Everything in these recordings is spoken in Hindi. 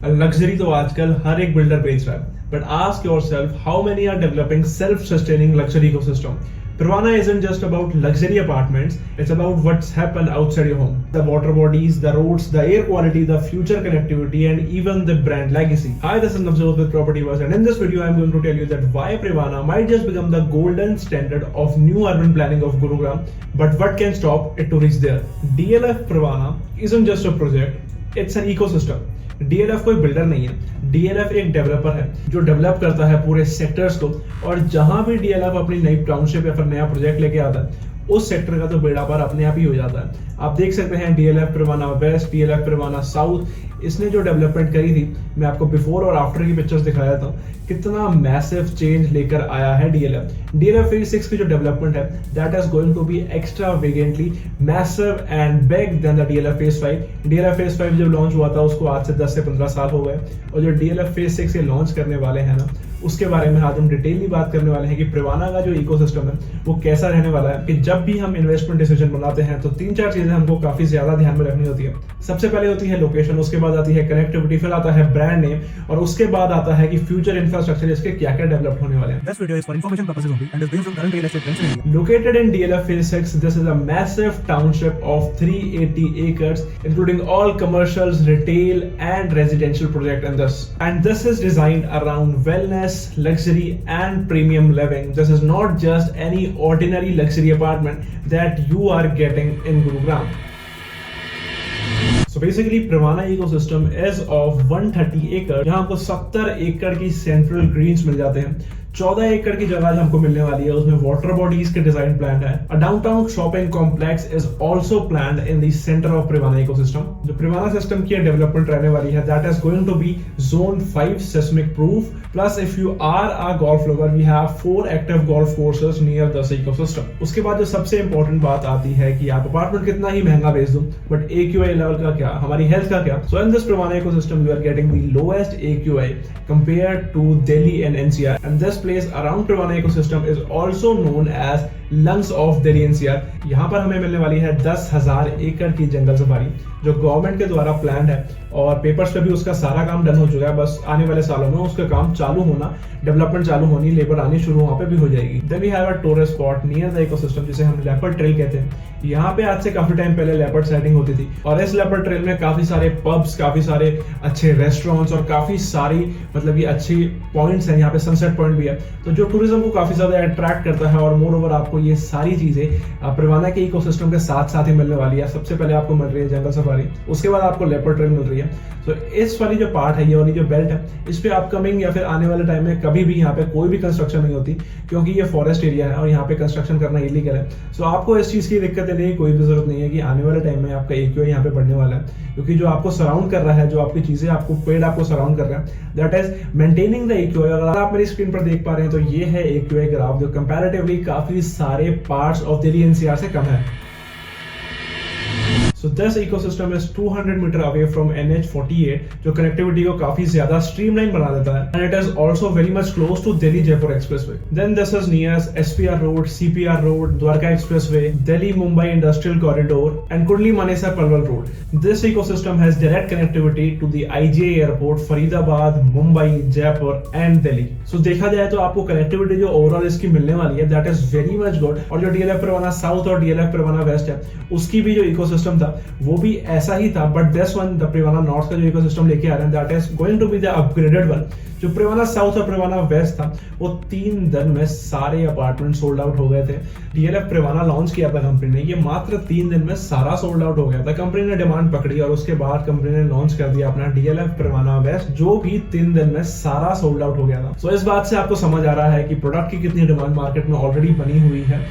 लग्जरी तो आजकल हर एक बिल्डर बेच रहा है, but ask yourself how many are developing self sustaining luxury ecosystem. Privana isn't just about luxury apartments, it's about what's happened outside your home. The water bodies, the roads, the air quality, the future connectivity, and even the brand legacy. Hi, this is Navjot with Property Buzz, and in this video I'm going to tell you that why Privana might just become the golden standard of new urban planning of Gurugram, but what can stop it to reach there. DLF Privana isn't just a project, it's an ecosystem. DLF कोई बिल्डर नहीं है, DLF एक डेवलपर है जो डेवलप करता है पूरे सेक्टर्स को, और जहां भी DLF अपनी नई टाउनशिप या फिर नया प्रोजेक्ट लेके आता है उस सेक्टर का तो बेड़ा पार अपने आप ही हो जाता है. आप देख सकते हैं DLF Privana west, DLF Privana south, इसने जो डेवलपमेंट करी थी, मैं आपको बिफोर और आफ्टर की पिक्चर्स दिखाया था, कितना मैसिव चेंज लेकर आया है DLF फेज 6 की जो डेवलपमेंट है that is going to be extravagantly massive and big then the DLF phase 5. DLF phase 5 जब लॉन्च हुआ था उसको आज से 10 से 15 साल हो गए, और जो DLF फेज 6 से लॉन्च करने वाले हैं ना, उसके बारे में आज हम डिटेलली बात करने वाले हैं कि प्रिवाना का जो इकोसिस्टम है वो कैसा रहने वाला है. कि जब भी हम इन्वेस्टमेंट डिसीजन बनाते हैं तो 3-4 चीजें हमको काफी ज्यादा ध्यान में रखनी होती है. सबसे पहले होती है लोकेशन, उसके बाद आती है कनेक्टिविटी, फिर आता है ब्रांड नेम, और उसके बाद आता है कि फ्यूचर इंफ्रास्ट्रक्चर इसके क्या क्या डेवलप होने वाले हैं. This video is for information purposes only and is based on current real estate trends in India. Located in DLF Phase 6, this is a massive township of 380 acres, including all commercials, retail, and residential project in this. And this is designed around wellness, luxury, and premium living. This is not just any ordinary luxury apartment that you are getting in Gurugram. So basically, Privana ecosystem is of 130 acres, जहाँ आपको 70 एकड़ की सेंट्रल ग्रीन्स मिल जाते हैं. 14 एकड़ की जगह जो हमको मिलने वाली है उसमें वाटर बॉडीज के डिजाइन प्लान है. A downtown shopping complex is also planned in the centre of Privana ecosystem. जो प्रिवाना सिस्टम की डेवलपमेंट रहने वाली है that is going to be zone 5 seismic proof. Plus if you are a golf lover, we have 4 active golf courses near this ecosystem. उसके बाद जो सबसे इंपॉर्टेंट बात आती है कि आप अपार्टमेंट कितना ही महंगा बेच दो, बट AQI लेवल का क्या, हमारी हेल्थ का क्या. So in this Privana ecosystem you are getting the lowest AQI compared to Delhi and NCR, and this place around Privana ecosystem is also known as lungs of Delhi NCR. यहाँ पर हमें मिलने वाली है 10,000 एकड़ की जंगल सफारी जो गवर्नमेंट के द्वारा प्लान है, और पेपर्स पे भी उसका सारा काम डन हो चुका है. बस आने वाले सालों में उसका काम चालू होना, डेवलपमेंट चालू होनी, लेबर आनी शुरू वहाँ पे भी हो जाएगी. Then we have a tourist spot near the ecosystem जिसे हम लेपर्ड ट्रेल कहते हैं. यहाँ पे आज से काफी टाइम पहले लेपर्ड साइटिंग होती थी, और इस लेपर्ड ट्रेल में काफी सारे पब्स, काफी सारे अच्छे रेस्टोरेंट्स और काफी सारी मतलब ये अच्छी पॉइंट्स हैं. यहाँ पे सनसेट पॉइंट भी है, तो जो टूरिज्म को काफी ज्यादा अट्रैक्ट करता है. और मोर ओवर आपको ये सारी चीजें प्रिवाना के इकोसिस्टम के साथ साथ ही मिलने वाली है. सबसे पहले आपको मिल रही है जंगल सफारी, उसके बाद आपको लेपर्ड ट्रेल मिल रही है. तो इस वाली जो पार्ट है, ये वाली जो बेल्ट है, इस पे अपकमिंग या फिर आने वाले टाइम में कभी भी यहाँ पे कोई भी कंस्ट्रक्शन नहीं होती, क्योंकि ये फॉरेस्ट एरिया है और यहाँ पे कंस्ट्रक्शन करना इलीगल है. सो आपको इस चीज की दिक्कत लेने की कोई भी जरूरत नहीं है कि आने वाले टाइम में आपका AQI यहाँ पे बढ़ने वाला है, क्योंकि जो आपको सराउंड कर रहा है, जो आपकी चीजें आपको पेड़ आपको सराउंड कर रहा है, that is maintaining the AQI. अगर आप मेरी स्क्रीन पर देख पा रहे हैं तो ये है AQI ग्राफ, जो कंपैरेटिवली काफी सारे पार्ट्स ऑफ दिल्ली NCR से कम है. So this ecosystem is 200 metre away from NH48, जो कनेक्टिविटी को काफी ज्यादा स्ट्रीमलाइन बना देता है, and it is also very much close to Delhi Jaipur Expressway. Then this is near SPR Road, CPR Road, Dwarka Expressway, Delhi Mumbai Industrial Corridor, and Kudli Manesar Palwal Road. This ecosystem has direct connectivity to the IGA Airport, Faridabad, Mumbai, Jaipur, and Delhi. So देखा जाए तो आपको कनेक्टिविटी जो ओवरऑल इसकी मिलने वाली है that is very much good. और जो DLF प्रिवाना साउथ और DLF प्रिवाना वेस्ट है, उसकी भी जो इकोसिस्टम था वो भी ऐसा ही था, but this one the Privana north का जो इकोसिस्टम लेके आ रहे हैं that is going to be the upgraded one. जो प्रिवाना साउथ और प्रिवाना वेस्ट था वो 3 दिन में सारे अपार्टमेंट सोल्ड आउट हो गए थे. DLF प्रिवाना लॉन्च किया था कंपनी ने, ये मात्र 3 दिन में सारा सोल्ड आउट हो गया था. कंपनी ने डिमांड पकड़ी और उसके बाद कंपनी ने लॉन्च कर दिया अपना DLF प्रिवाना वेस्ट, जो भी 3 दिन में सारा सोल्ड आउट हो गया था. सो इस बात से आपको समझ आ रहा है कि प्रोडक्ट की कितनी डिमांड मार्केट में ऑलरेडी बनी हुई है.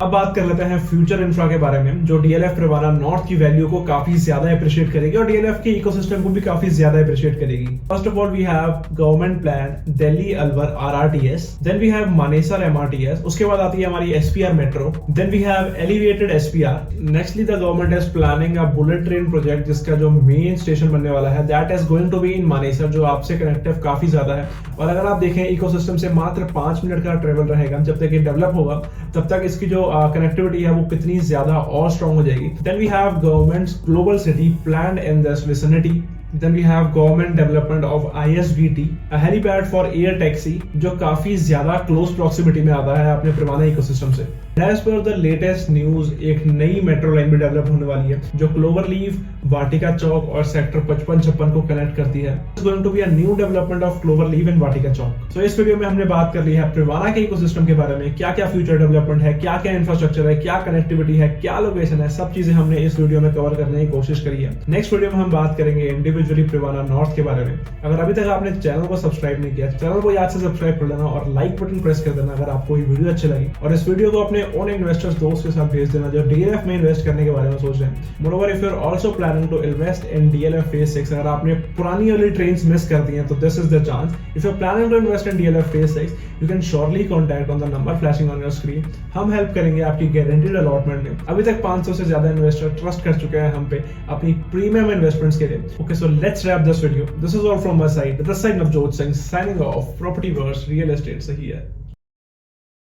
अब बात कर लेते हैं फ्यूचर इंफ्रा के बारे में, जो DLF प्रिवाना नॉर्थ की वैल्यू को काफी ज्यादा अप्रिशिएट करेगी और DLF के इकोसिस्टम को भी काफी ज्यादा अप्रिशिएट करेगी. First of all we have government plan Delhi Alwar RRTS, then we have Manesar MRTS, उसके बाद आती है हमारी SPR metro, then we have elevated SPR. Nextly the government is planning a bullet train project जिसका जो मेन स्टेशन बनने वाला है that is going to be in Manesar, जो आपसे कनेक्टिव काफी ज्यादा है. और अगर आप देखें इकोसिस्टम से मात्र 5 मिनट का ट्रेवल रहेगा. जब तक ये डेवलप होगा तब तक इसकी जो कनेक्टिविटी है वो कितनी ज्यादा और स्ट्रॉन्ग हो जाएगी। Then we have government's global city planned in this vicinity. Then we have government development of ISVT, a helipad for air taxi, जो काफी ज्यादा क्लोज प्रॉक्सिमिटी में आता है अपने पुराने इकोसिस्टम से। As per the latest news, एक नई मेट्रो लाइन भी डेवलप होने वाली है जो क्लोवरलीफ, वाटिका चौक और सेक्टर 55-56 को कनेक्ट करती है। It's going to be a new development of cloverleaf and Vatika Chowk. So इस वीडियो में हमने बात कर ली है प्रिवाना के इकोसिस्टम के बारे में, क्या क्या फ्यूचर डेवलपमेंट है, क्या क्या इंफ्रास्ट्रक्चर है, क्या कनेक्टिविटी है, क्या लोकेशन है, सब चीजें हमने इस वीडियो में कवर करने की कोशिश करी है। नेक्स्ट वीडियो में हम बात करेंगे इंडिविजुअली प्रिवाना नॉर्थ के बारे में। अगर अभी तक आपने चैनल को सब्सक्राइब नहीं किया, चैनल को याद से सब्सक्राइब कर लेना और लाइक बटन प्रेस कर देना अगर आपको ये वीडियो अच्छी लगी, और इस वीडियो को अपने ओन इन्वेस्टर्स दोस्त के साथ भेज देना जो डीएलएफ में इन्वेस्ट करने के बारे में सोच रहे हैं। मोreover, if you are also planning to invest in DLF phase 6, अगर आपने पुरानी वाली ट्रेन्स मिस कर दी हैं तो this is the chance. If you are planning to invest in DLF phase 6, you can surely contact on the number flashing on your screen. हम हेल्प करेंगे आपकी गारंटीड अलॉटमेंट में। अभी तक 500 से ज्यादा इन्वेस्टर ट्रस्ट कर चुके हैं हम पे अपनी प्रीमियम इन्वेस्टमेंट्स के लिए। Okay, so let's wrap this video. This is all from my side, this side Navjot Singh signing off. Property verse real estate सही है।